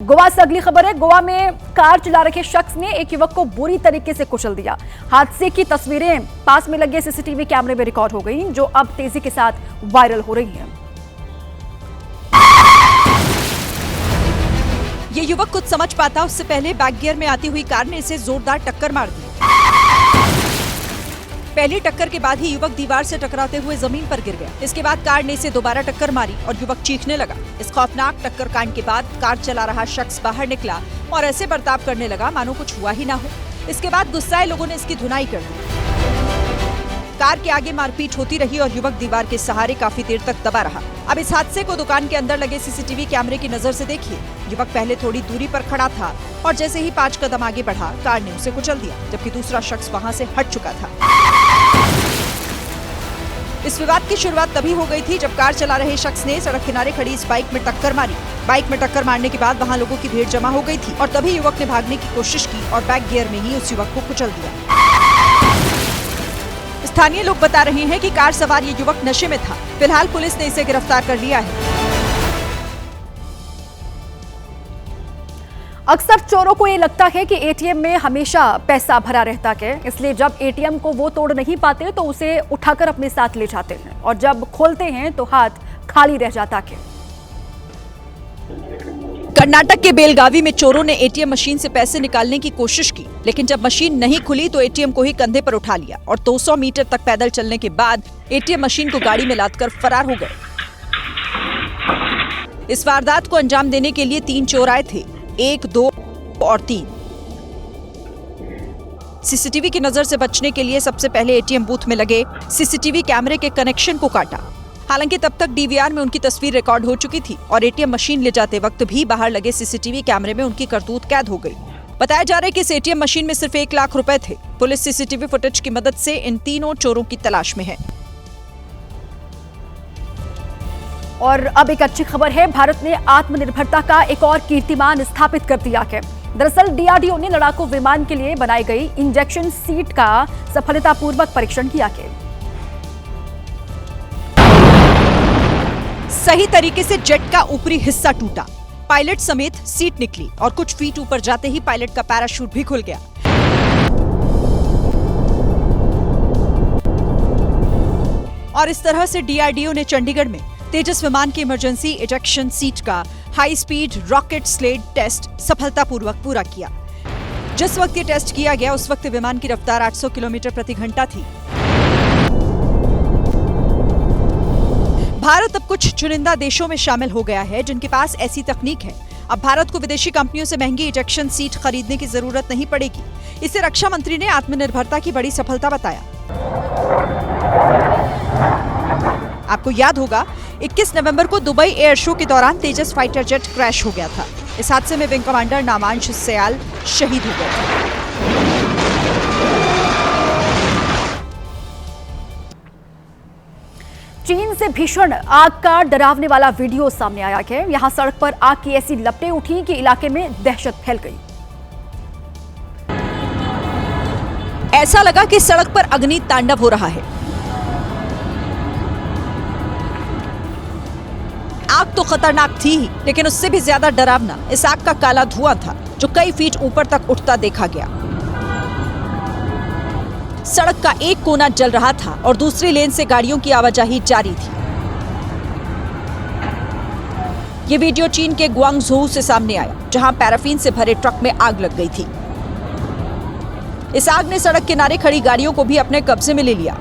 गोवा से अगली खबर है। गोवा में कार चला रहे शख्स ने एक युवक को बुरी तरीके से कुचल दिया। हादसे की तस्वीरें पास में लगे सीसीटीवी कैमरे में रिकॉर्ड हो गई, जो अब तेजी के साथ वायरल हो रही हैं। ये युवक कुछ समझ पाता उससे पहले बैक गियर में आती हुई कार ने इसे जोरदार टक्कर मार दी। पहली टक्कर के बाद ही युवक दीवार से टकराते हुए जमीन पर गिर गया। इसके बाद कार ने इसे दोबारा टक्कर मारी और युवक चीखने लगा। इस खौफनाक टक्कर कांड के बाद कार चला रहा शख्स बाहर निकला और ऐसे बर्ताव करने लगा मानो कुछ हुआ ही ना हो। इसके बाद गुस्साए लोगों ने इसकी धुनाई कर दी। कार के आगे मारपीट होती रही और युवक दीवार के सहारे काफी देर तक दबा रहा। अब इस हादसे को दुकान के अंदर लगे सीसीटीवी कैमरे की नजर से देखिए। युवक पहले थोड़ी दूरी पर खड़ा था और जैसे ही 5 कदम आगे बढ़ा, कार ने उसे कुचल दिया, जबकि दूसरा शख्स वहां से हट चुका था। इस विवाद की शुरुआत तभी हो गई थी जब कार चला रहे शख्स ने सड़क किनारे खड़ी इस बाइक में टक्कर मारी। बाइक में टक्कर मारने के बाद वहां लोगों की भीड़ जमा हो गई थी और तभी युवक ने भागने की कोशिश की और बैक गियर में ही उस युवक को कुचल दिया। स्थानीय लोग बता रहे हैं कि कार सवार ये युवक नशे में था। फिलहाल पुलिस ने इसे गिरफ्तार कर लिया है। अक्सर चोरों को ये लगता है कि एटीएम में हमेशा पैसा भरा रहता है, इसलिए जब एटीएम को वो तोड़ नहीं पाते तो उसे उठाकर अपने साथ ले जाते हैं और जब खोलते हैं तो हाथ खाली रह जाता है। कर्नाटक के बेलगावी में चोरों ने एटीएम मशीन से पैसे निकालने की कोशिश की, लेकिन जब मशीन नहीं खुली तो एटीएम को ही कंधे पर उठा लिया और 200 मीटर तक पैदल चलने के बाद एटीएम मशीन को गाड़ी में लादकर फरार हो गए। इस वारदात को अंजाम देने के लिए 3 चोर आए थे, 1, 2 और 3। सीसीटीवी की नजर से बचने के लिए सबसे पहले एटीएम बूथ में लगे सीसीटीवी कैमरे के कनेक्शन को काटा। हालांकि तब तक डीवीआर में उनकी तस्वीर रिकॉर्ड हो चुकी थी और एटीएम मशीन ले जाते वक्त भी बाहर लगे सीसीटीवी कैमरे में उनकी करतूत कैद हो गई। बताया जा रहा है कि इस एटीएम मशीन में सिर्फ 1 लाख रुपए थे। पुलिस सीसीटीवी फुटेज की मदद से इन तीनों चोरों की तलाश में है। और अब एक अच्छी खबर है, भारत ने आत्मनिर्भरता का एक और कीर्तिमान स्थापित कर दिया है। दरअसल डीआरडीओ ने लड़ाकू विमान के लिए बनाई गई इंजेक्शन सीट का सफलतापूर्वक परीक्षण किया है। सही तरीके से जेट का ऊपरी हिस्सा टूटा, पायलट समेत सीट निकली और कुछ फीट ऊपर जाते ही पायलट का पैराशूट भी खुल गया। और इस तरह से डीआरडीओ ने चंडीगढ़ में तेजस विमान की इमरजेंसी इजेक्शन सीट का high speed rocket sled test सफलतापूर्वक पूरा किया। जिस वक्त ये टेस्ट किया गया उस वक्त विमान की रफ्तार 800 किलोमीटर प्रति घंटा थी। भारत अब कुछ चुनिंदा देशों में शामिल हो गया है जिनके पास ऐसी तकनीक है। अब भारत को विदेशी कंपनियों से महंगी इजेक्शन सीट खरीदने की जरूरत नहीं पड़ेगी। इसे रक्षा मंत्री ने आत्मनिर्भरता की बड़ी सफलता बताया। आपको याद होगा 21 नवंबर को दुबई एयर शो के दौरान तेजस फाइटर जेट क्रैश हो गया था। इस हादसे में विंग कमांडर नामांश सयाल शहीद हो गए। चीन से भीषण आग का डरावने वाला वीडियो सामने आया है। यहां सड़क पर आग की ऐसी लपटें उठी कि इलाके में दहशत फैल गई। ऐसा लगा कि सड़क पर अग्नि तांडव हो रहा है। आग तो खतरनाक थी ही, लेकिन उससे भी ज्यादा डरावना इस आग का काला धुआं था जो कई फीट ऊपर तक उठता देखा गया। सड़क का एक कोना जल रहा था और दूसरी लेन से गाड़ियों की आवाजाही जारी थी। ये वीडियो चीन के ग्वांगझू से सामने आया, जहां पैराफिन से भरे ट्रक में आग लग गई थी। इस आग ने सड़क किनारे खड़ी गाड़ियों को भी अपने कब्जे में ले लिया।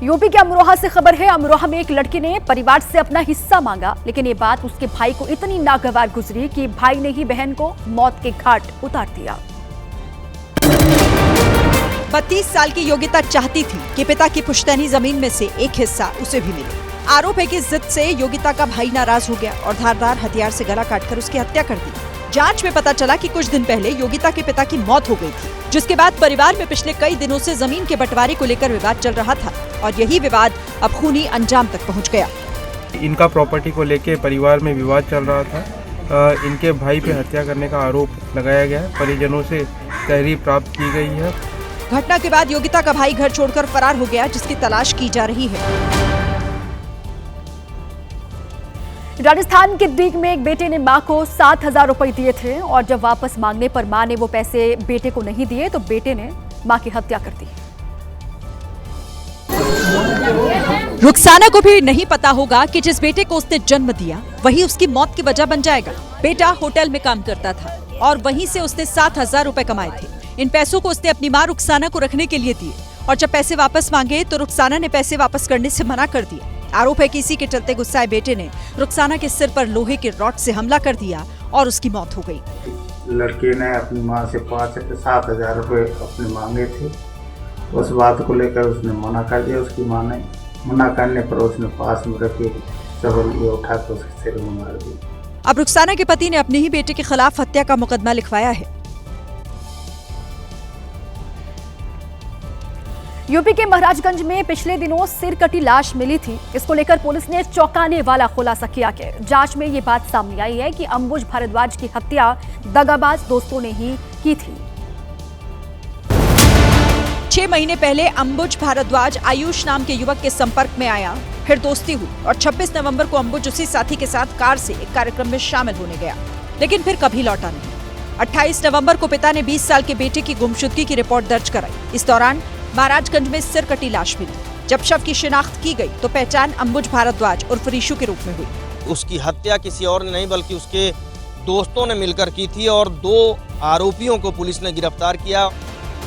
यूपी के अमरोहा से खबर है। अमरोहा में एक लड़की ने परिवार से अपना हिस्सा मांगा, लेकिन ये बात उसके भाई को इतनी नागवार गुजरी कि भाई ने ही बहन को मौत के घाट उतार दिया। 32 साल की योगिता चाहती थी कि पिता की पुश्तैनी जमीन में से एक हिस्सा उसे भी मिले। आरोप है कि जिद से योगिता का भाई नाराज हो गया और धारदार हथियार से गला काटकर उसकी हत्या कर दी। जांच में पता चला कि कुछ दिन पहले योगिता के पिता की मौत हो गई थी, जिसके बाद परिवार में पिछले कई दिनों से जमीन के बंटवारे को लेकर विवाद चल रहा था और यही विवाद अब खूनी अंजाम तक पहुंच गया। इनका प्रॉपर्टी को लेकर परिवार में विवाद चल रहा था। इनके भाई पे हत्या करने का आरोप लगाया गया है। परिजनों से तहरीर प्राप्त की गई है। घटना के बाद योगिता का भाई घर छोड़कर फरार हो गया, जिसकी तलाश की जा रही है। राजस्थान के डीग में एक बेटे ने मां को 7,000 रुपए दिए थे और जब वापस मांगने पर मां ने वो पैसे बेटे को नहीं दिए तो बेटे ने मां की हत्या कर दी। रुखसाना को भी नहीं पता होगा कि जिस बेटे को उसने जन्म दिया वही उसकी मौत की वजह बन जाएगा। बेटा होटल में काम करता था और वहीं से उसने 7,000 रुपए कमाए थे। इन पैसों को उसने अपनी मां रुखसाना को रखने के लिए दिए और जब पैसे वापस मांगे तो रुखसाना ने पैसे वापस करने से मना कर दिया। आरोप है कि इसी के चलते गुस्साए बेटे ने रुखसाना के सिर पर लोहे के रॉड से हमला कर दिया और उसकी मौत हो गई। लड़के ने अपनी मां से 5 से 7,000 रुपए अपने मांगे थे। उस बात को लेकर उसने मना कर दिया। उसकी मां ने मना करने पर उसने पास में रखे चबल उठा कर उसके सिर में मार दिया। अब रुखसाना के पति ने अपने ही बेटे के खिलाफ हत्या का मुकदमा लिखवाया है। यूपी के महाराजगंज में पिछले दिनों सिर कटी लाश मिली थी। इसको लेकर पुलिस ने चौंकाने वाला खुलासा किया कि जांच में ये बात सामने आई है कि अंबुज भारद्वाज की हत्या दगाबाज दोस्तों ने ही की थी। 6 महीने पहले अंबुज भारद्वाज आयुष नाम के युवक के संपर्क में आया, फिर दोस्ती हुई और 26 नवंबर को अंबुज उसी साथी के साथ कार से एक कार्यक्रम में शामिल होने गया, लेकिन फिर कभी लौटा नहीं। 28 नवंबर को पिता ने 20 साल के बेटे की गुमशुदगी की रिपोर्ट दर्ज कराई। इस दौरान महाराजगंज में सिर कटी लाश मिली। जब शव की शिनाख्त की गई तो पहचान अंबुज भारद्वाज उर्फ रीशु के रूप में हुई। उसकी हत्या किसी और ने नहीं बल्कि उसके दोस्तों ने मिलकर की थी और 2 आरोपियों को पुलिस ने गिरफ्तार किया।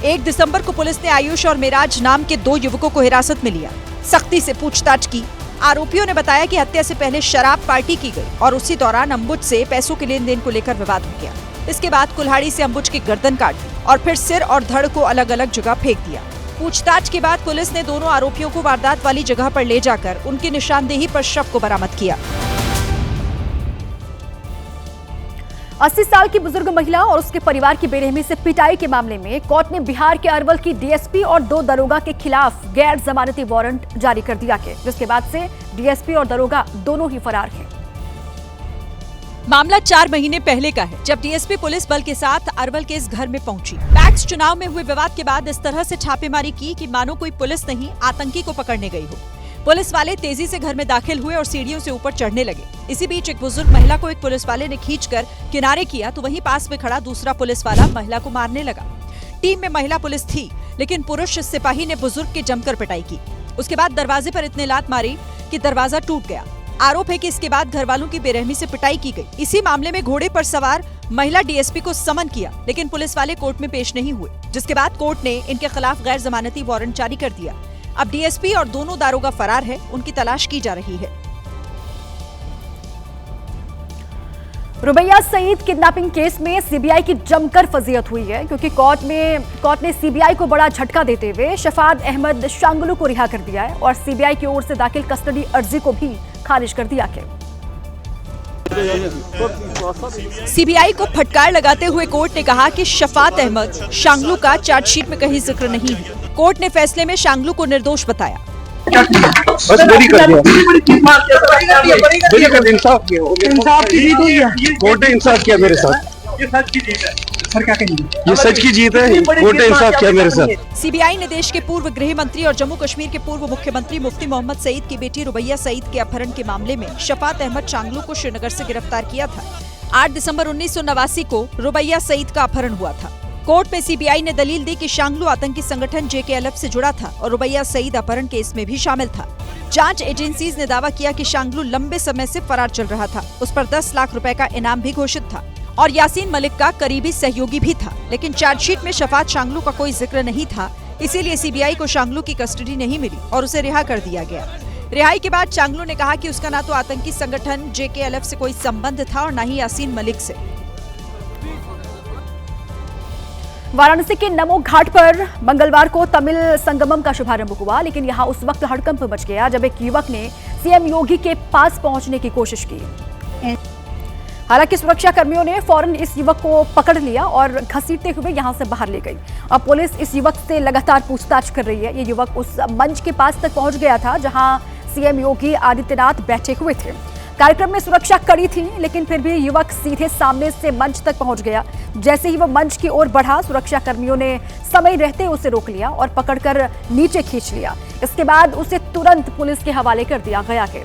1 दिसंबर को पुलिस ने आयुष और मेराज नाम के 2 युवकों को हिरासत में लिया। सख्ती से पूछताछ की। आरोपियों ने बताया कि हत्या से पहले शराब पार्टी की गई और उसी दौरान अंबुज से पैसों के लेन देन को लेकर विवाद हो गया। इसके बाद कुल्हाड़ी से अंबुज की गर्दन काट दी और फिर सिर और धड़ को अलग अलग जगह फेंक दिया। पूछताछ के बाद पुलिस ने दोनों आरोपियों को वारदात वाली जगह पर ले जाकर उनकी निशानदेही पर शव को बरामद किया। 80 साल की बुजुर्ग महिला और उसके परिवार की बेरहमी से पिटाई के मामले में कोर्ट ने बिहार के अरवल की डीएसपी और 2 दरोगा के खिलाफ गैर जमानती वारंट जारी कर दिया है, जिसके बाद से डीएसपी और दरोगा दोनों ही फरार हैं। मामला 4 महीने पहले का है, जब डीएसपी पुलिस बल के साथ अरवल के इस घर में पहुंची। पैक्स चुनाव में हुए विवाद के बाद इस तरह से छापेमारी की कि मानो कोई पुलिस नहीं आतंकी को पकड़ने गई हो। पुलिस वाले तेजी से घर में दाखिल हुए और सीढ़ियों से ऊपर चढ़ने लगे। इसी बीच एक बुजुर्ग महिला को एक पुलिस वाले ने खींचकर किनारे किया तो वहीं पास में खड़ा दूसरा पुलिस वाला महिला को मारने लगा। टीम में महिला पुलिस थी, लेकिन पुरुष सिपाही ने बुजुर्ग की जमकर पिटाई की। उसके बाद दरवाजे पर इतने लात मारी कि दरवाजा टूट गया। आरोप है कि इसके बाद घर वालों की बेरहमी से पिटाई की गई। इसी मामले में घोड़े पर सवार महिला डीएसपी को समन किया, लेकिन पुलिस वाले कोर्ट में पेश नहीं हुए, जिसके बाद कोर्ट ने इनके खिलाफ गैर जमानती वारंट जारी कर दिया। अब डीएसपी और दोनों दारोगा फरार है, उनकी तलाश की जा रही है। रुबैया सईद किडनैपिंग केस में सीबीआई की जमकर फजीहत हुई है, क्योंकि कोर्ट ने सीबीआई को बड़ा झटका देते हुए शफात अहमद शांगलू को रिहा कर दिया है और सीबीआई की ओर से दाखिल कस्टडी अर्जी को भी खारिज कर दिया है। सीबीआई को फटकार लगाते हुए कोर्ट ने कहा कि शफात अहमद शांगलू का चार्जशीट में कहीं जिक्र नहीं है। कोर्ट ने फैसले में शांगलू को निर्दोष बताया। बस बरी कर दिया, इंसाफ की जीत हुई है। कोर्ट ने इंसाफ किया मेरे साथ। ये सच की जीत है। सर क्या कहेंगे? ये सच की जीत है। कोर्ट ने इंसाफ किया मेरे साथ। सीबीआई ने देश के पूर्व गृह मंत्री और जम्मू कश्मीर के पूर्व मुख्यमंत्री मुफ्ती मोहम्मद सईद की बेटी रुबैया सईद के अपहरण के मामले में शफात अहमद शांगलू को श्रीनगर से गिरफ्तार किया था। 8 दिसंबर 1989 को रुबैया सईद का अपहरण हुआ था। कोर्ट में सीबीआई ने दलील दी कि शांगलू आतंकी संगठन JKLF से जुड़ा था और रुबैया सईद अपहरण केस में भी शामिल था। जांच एजेंसीज ने दावा किया कि शांगलू लंबे समय से फरार चल रहा था। उस पर 10 लाख रुपए का इनाम भी घोषित था और यासीन मलिक का करीबी सहयोगी भी था, लेकिन चार्जशीट में शफात शांगलू का कोई जिक्र नहीं था। इसीलिए सीबीआई को शांगलू की कस्टडी नहीं मिली और उसे रिहा कर दिया गया। रिहाई के बाद शांगलू ने कहा कि उसका ना तो आतंकी संगठन JKLF से कोई संबंध था और न ही यासीन मलिक से। वाराणसी के नमो घाट पर मंगलवार को तमिल संगमम का शुभारंभ हुआ, लेकिन यहां उस वक्त हड़कंप मच गया जब एक युवक ने सीएम योगी के पास पहुंचने की कोशिश की। हालांकि सुरक्षा कर्मियों ने फौरन इस युवक को पकड़ लिया और घसीटते हुए यहां से बाहर ले गई। अब पुलिस इस युवक से लगातार पूछताछ कर रही है। ये युवक उस मंच के पास तक पहुंच गया था जहां सीएम योगी आदित्यनाथ बैठे हुए थे। कार्यक्रम में सुरक्षा कड़ी थी, लेकिन फिर भी युवक सीधे सामने से मंच तक पहुंच गया। जैसे ही वो मंच की ओर बढ़ा, सुरक्षा कर्मियों ने समय रहते उसे रोक लिया और पकड़कर नीचे खींच लिया। इसके बाद उसे तुरंत पुलिस के हवाले कर दिया गया है।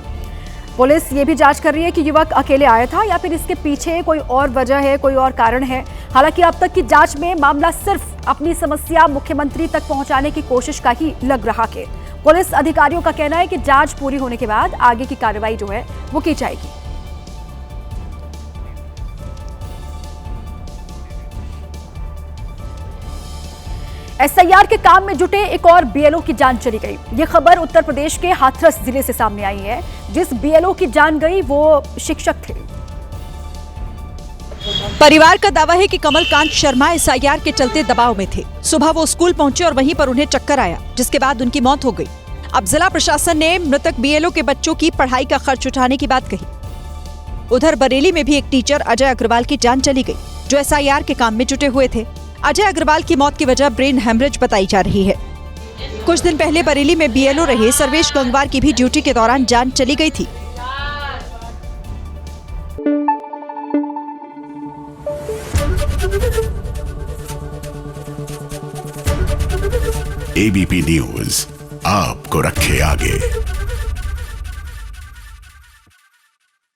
पुलिस ये भी जांच कर रही है कि युवक अकेले आया था या फिर इसके पीछे कोई और वजह है, कोई और कारण है। हालांकि अब तक की जांच में मामला सिर्फ अपनी समस्या मुख्यमंत्री तक पहुंचाने की कोशिश का ही लग रहा है। पुलिस अधिकारियों का कहना है कि जांच पूरी होने के बाद आगे की कार्रवाई जो है वो की जाएगी। एसआईआर के काम में जुटे एक और बीएलओ की जान चली गई। ये खबर उत्तर प्रदेश के हाथरस जिले से सामने आई है। जिस बीएलओ की जान गई वो शिक्षक थे। परिवार का दावा है कि कमलकांत शर्मा एसआईआर के चलते दबाव में थे। सुबह वो स्कूल पहुंचे और वहीं पर उन्हें चक्कर आया, जिसके बाद उनकी मौत हो गई। अब जिला प्रशासन ने मृतक बीएलओ के बच्चों की पढ़ाई का खर्च उठाने की बात कही। उधर बरेली में भी एक टीचर अजय अग्रवाल की जान चली गई, जो एसआईआर के काम में जुटे हुए थे। अजय अग्रवाल की मौत की वजह ब्रेन हेमरेज बताई जा रही है। कुछ दिन पहले बरेली में बीएलओ रहे सर्वेश गंगवार की भी ड्यूटी के दौरान जान चली गई थी। एबीपी न्यूज आपको रखे आगे।